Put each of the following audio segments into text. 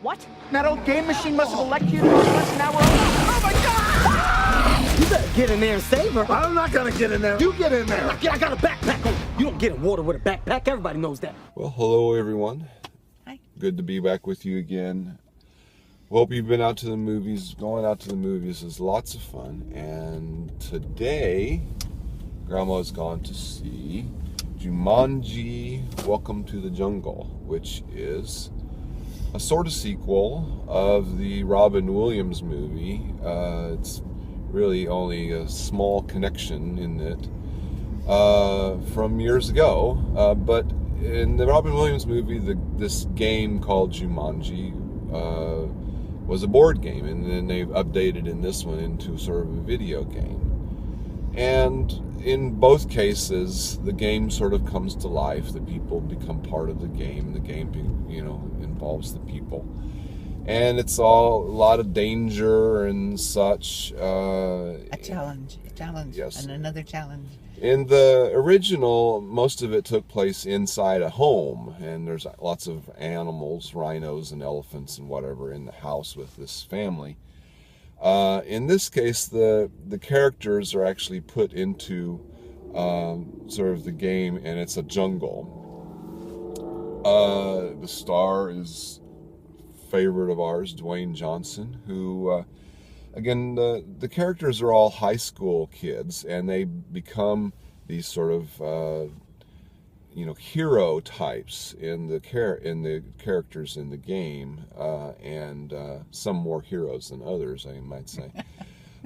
What? That old game machine must have electrocuted us an hour ago. Oh my God! You better get in there and save her. I'm not gonna get in there. You get in there. I got a backpack on. You don't get in water with a backpack. Everybody knows that. Well, hello everyone. Hi. Good to be back with you again. Hope you've been out to the movies. Going out to the movies is lots of fun. And today, Grandma's gone to see Jumanji, Welcome to the Jungle, which is a sort of sequel of the Robin Williams movie. It's really only a small connection in it from years ago. But in the Robin Williams movie, this game called Jumanji was a board game, and then they've updated in this one into sort of a video game. And in both cases, the game sort of comes to life. The people become part of the game. The game, involves the people, and it's all a lot of danger and such. A challenge, yes, and another challenge. In the original, most of it took place inside a home, and there's lots of animals, rhinos and elephants and whatever in the house with this family. In this case, the characters are actually put into sort of the game, and it's a jungle. The star is a favorite of ours, Dwayne Johnson, who, again, the characters are all high school kids, and they become these sort of, hero types in the characters in the game, and some more heroes than others, I might say.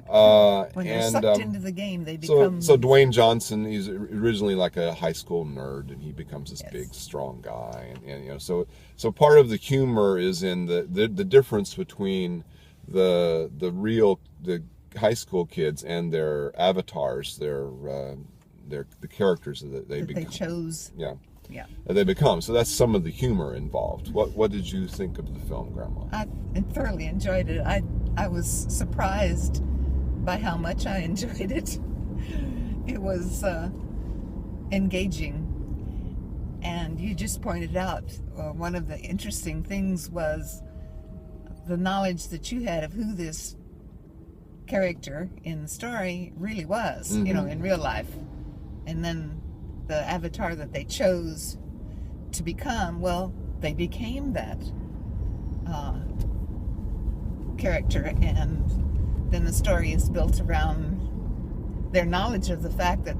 When they're sucked into the game, they become... So Dwayne Johnson, he's originally like a high school nerd, and he becomes this big, strong guy. And so part of the humor is in the difference between the high school kids and their avatars, the characters that they become. They chose. Yeah. Yeah. That they become. So that's some of the humor involved. What did you think of the film, Grandma? I thoroughly enjoyed it. I was surprised by how much I enjoyed it. It was engaging. And you just pointed out one of the interesting things was the knowledge that you had of who this character in the story really was, Mm-hmm. In real life. And then the avatar that they chose to become, well, they became that character, and then the story is built around their knowledge of the fact that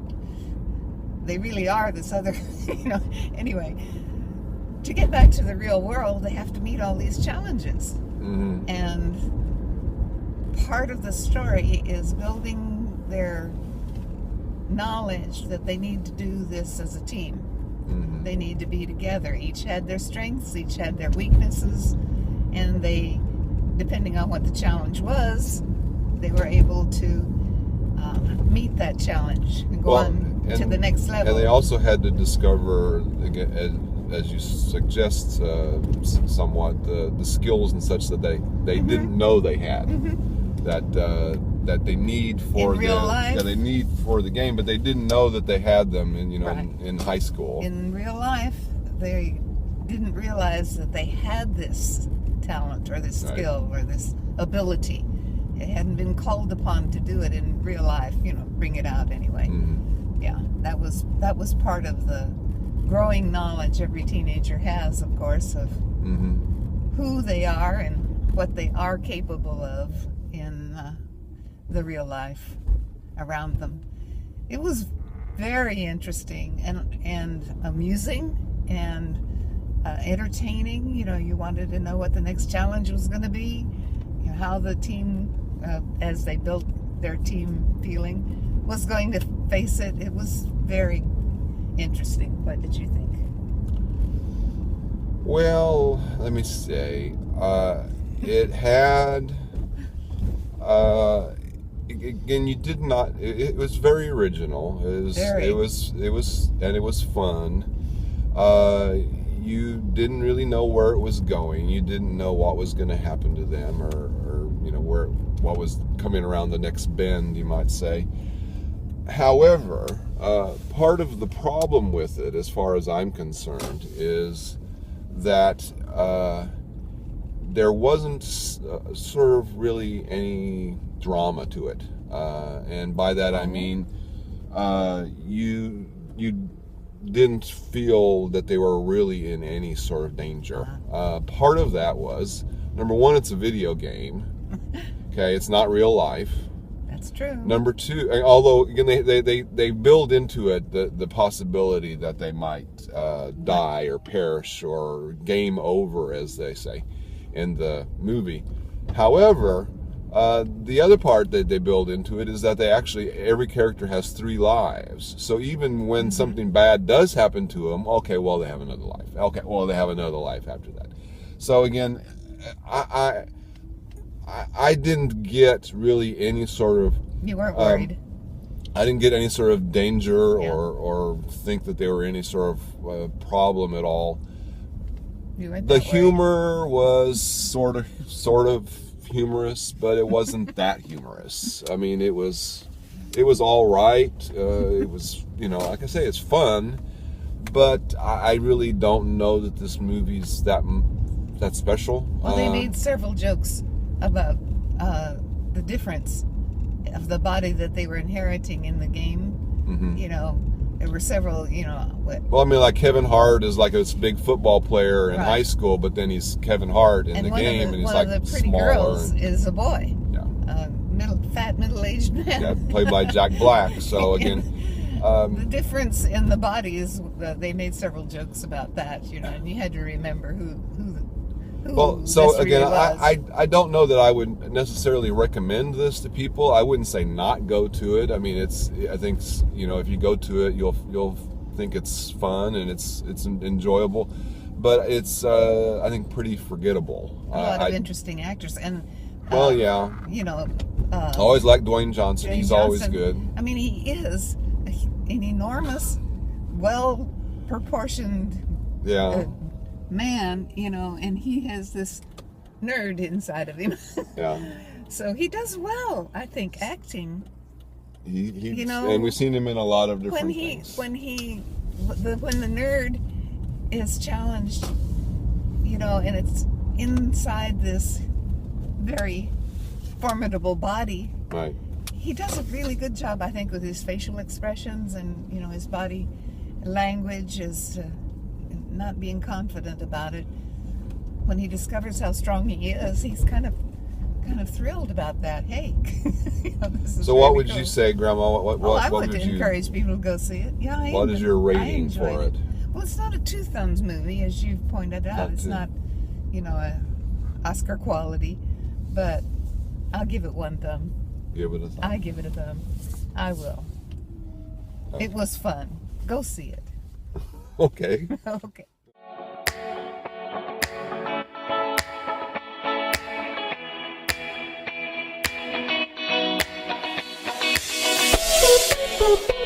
they really are this other, Anyway, to get back to the real world, they have to meet all these challenges. Mm-hmm. And part of the story is building their knowledge that they need to do this as a team. Mm-hmm. They need to be together. Each had their strengths, each had their weaknesses, and they, depending on what the challenge was, they were able to meet that challenge and go on to the next level. And they also had to discover, again, as you suggest, somewhat the skills and such that they Mm-hmm. didn't know they had. Mm-hmm. That they need for in real life. Yeah, they need for the game, but they didn't know that they had them in high school. In real life, they didn't realize that they had this talent or this skill or this ability. It hadn't been called upon to do it in real life, bring it out anyway. Mm-hmm. Yeah, that was part of the growing knowledge every teenager has, of course, of Mm-hmm. who they are and what they are capable of in the real life around them. It was very interesting and amusing and entertaining. You wanted to know what the next challenge was going to be, how the team, as they built their team feeling, was going to face it. It was very interesting. What did you think? Well, let me say, it had, again, you did not, it was very original. It was fun. You didn't really know where it was going. You didn't know what was going to happen to them, or what was coming around the next bend, you might say. However, part of the problem with it, as far as I'm concerned, is that there wasn't sort of really any drama to it, and by that I mean you didn't feel that they were really in any sort of danger. Part of that was, number one, it's a video game. Okay, it's not real life. That's true. Number two, although again they build into it the possibility that they might die or perish or game over, as they say in the movie. However, the other part that they build into it is that every character has 3 lives. So even when something bad does happen to them, okay, well, they have another life. Okay, well, they have another life after that. So again, I didn't get really any sort of... You weren't worried. I didn't get any sort of danger or think that they were any sort of problem at all. The humor was sort of humorous, but it wasn't that humorous. I mean, it was all right. It was, like I say, it's fun, but I really don't know that this movie's that special. Well, they made several jokes about the difference of the body that they were inheriting in the game. There were several, Well, I mean, like Kevin Hart is like this big football player in Right. high school, but then he's Kevin Hart in the game, and he's one like of the pretty smaller. girls is a boy. Yeah. Middle-aged man. Yeah, played by Jack Black. So again, the difference in the bodies, they made several jokes about that, and you had to remember who well, so this again, really was. I don't know that I would necessarily recommend this to people. I wouldn't say not go to it. I mean, I think if you go to it, you'll think it's fun and it's enjoyable, but it's I think pretty forgettable. A lot of interesting actors, and well, yeah, I always liked Dwayne Johnson. Dwayne He's Johnson. always good. I mean, he is an enormous, well-proportioned Yeah. man, and he has this nerd inside of him. Yeah. So he does well, I think, acting. He and we've seen him in a lot of different things. When the nerd is challenged, and it's inside this very formidable body. Right. He does a really good job, I think, with his facial expressions and his body language, is not being confident about it. When he discovers how strong he is, he's kind of thrilled about that. Hey, this is So what really would cool. you say, Grandma? I would encourage people to go see it. Yeah, What is your rating for it? Well, it's not a 2 thumbs movie, as you've pointed out. It's not, a Oscar quality, but I'll give it 1 thumb. Give it a thumb. I give it a thumb. I will. Okay. It was fun. Go see it. Okay. Okay. Boop, boop.